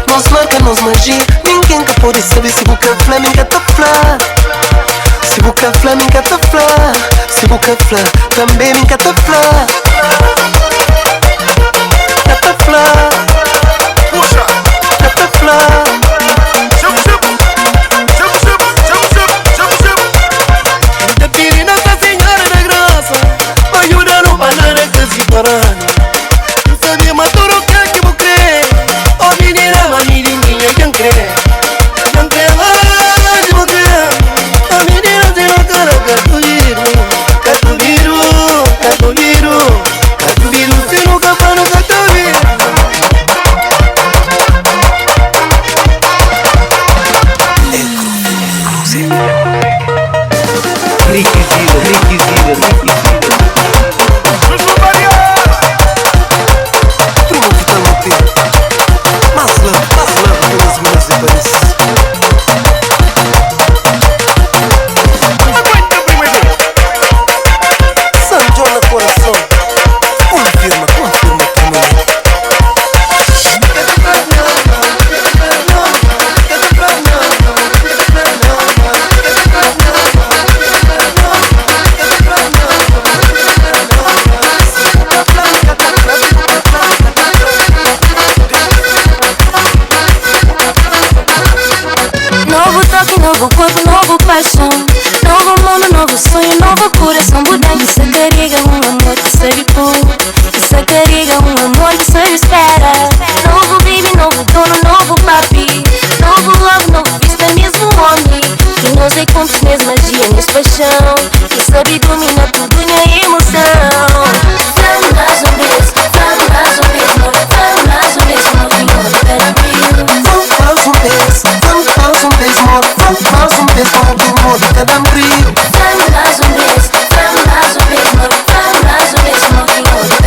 Nos marca, nos magia. Ninguém que pode saber se boca flamenga tá flá. Se boca flamenga tá flá. Se boca flá, também minha tá flá. Tá flá. Puxa, tá flá. Da pirina da senhora da graça, ajuda no banana que se parando. Não sabia matar o que vou crer. Novo corpo, novo paixão. Novo mundo, novo sonho, novo coração. Budangue, se carrega amor que se pôr. Que se carrega amor que se espera. Novo baby, novo dono, novo papi. Novo love, novo vista, mesmo homem. Que nós é compres, mesmo magia, mesmo paixão. Que sabe domina tudo, minha emoção. Vamos mais um beijo, vamos mais um beijo, vamos mais um beijo, novinho, tranquilo. Vamos mais um beijo, vamos mais um beijo, vamos mais um beijo, novinho, cada brilho. Vamos mais um beijo, vamos mais um beijo, vamos mais um beijo, novinho,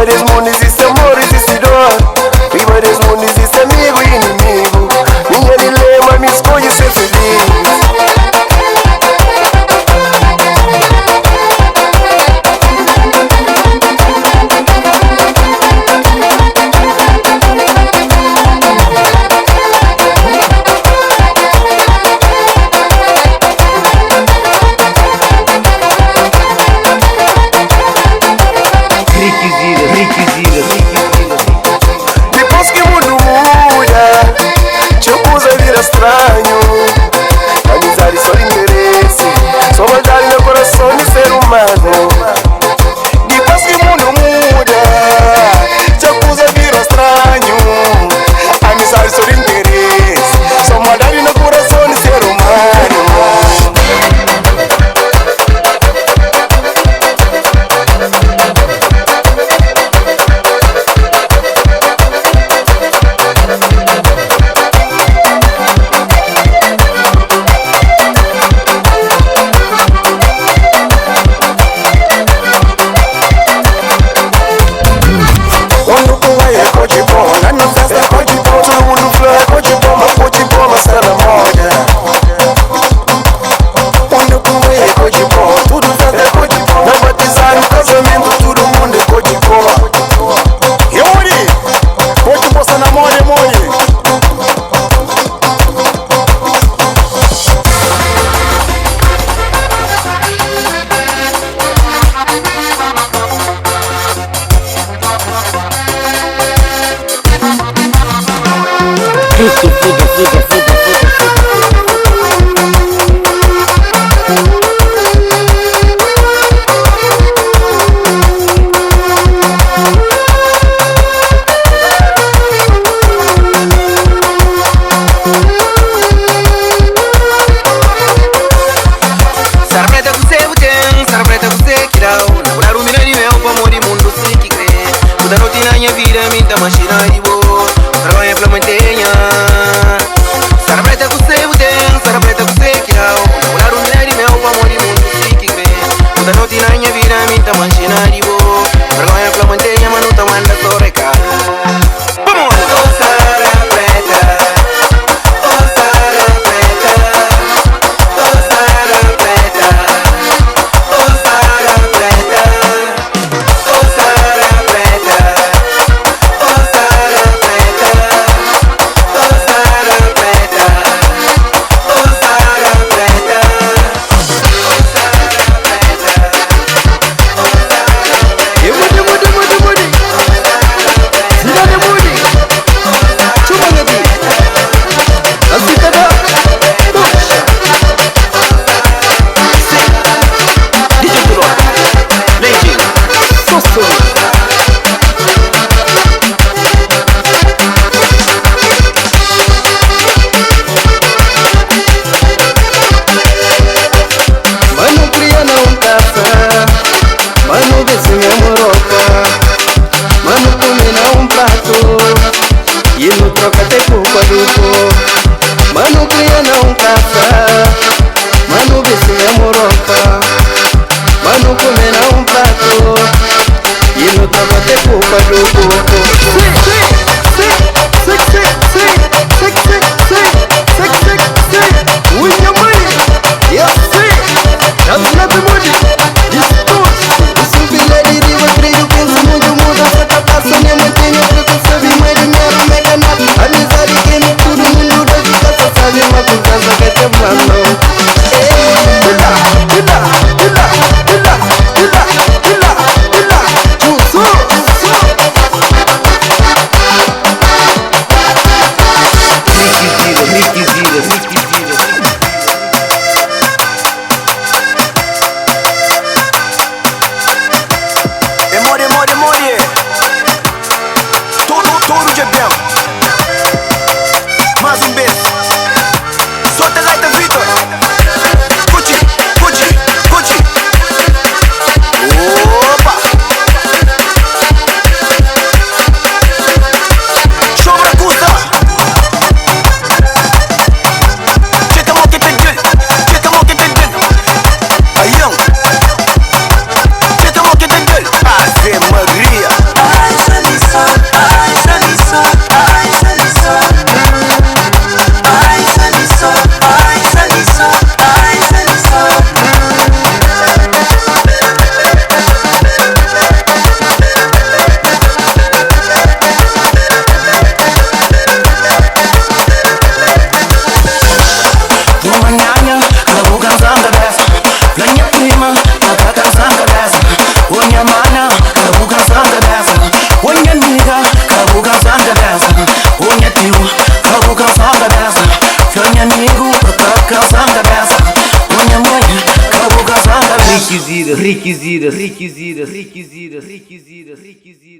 Viva desse mundo existe amor, existe dor. Viva desse mundo existe amigo e inimigo. Minha dilema me escolhe ser feliz. Requisito boca zanga dessa. Minha mãe, cala a boca zanga dessa. Requisita, requisita, requisita, requisita, requisita, requisita.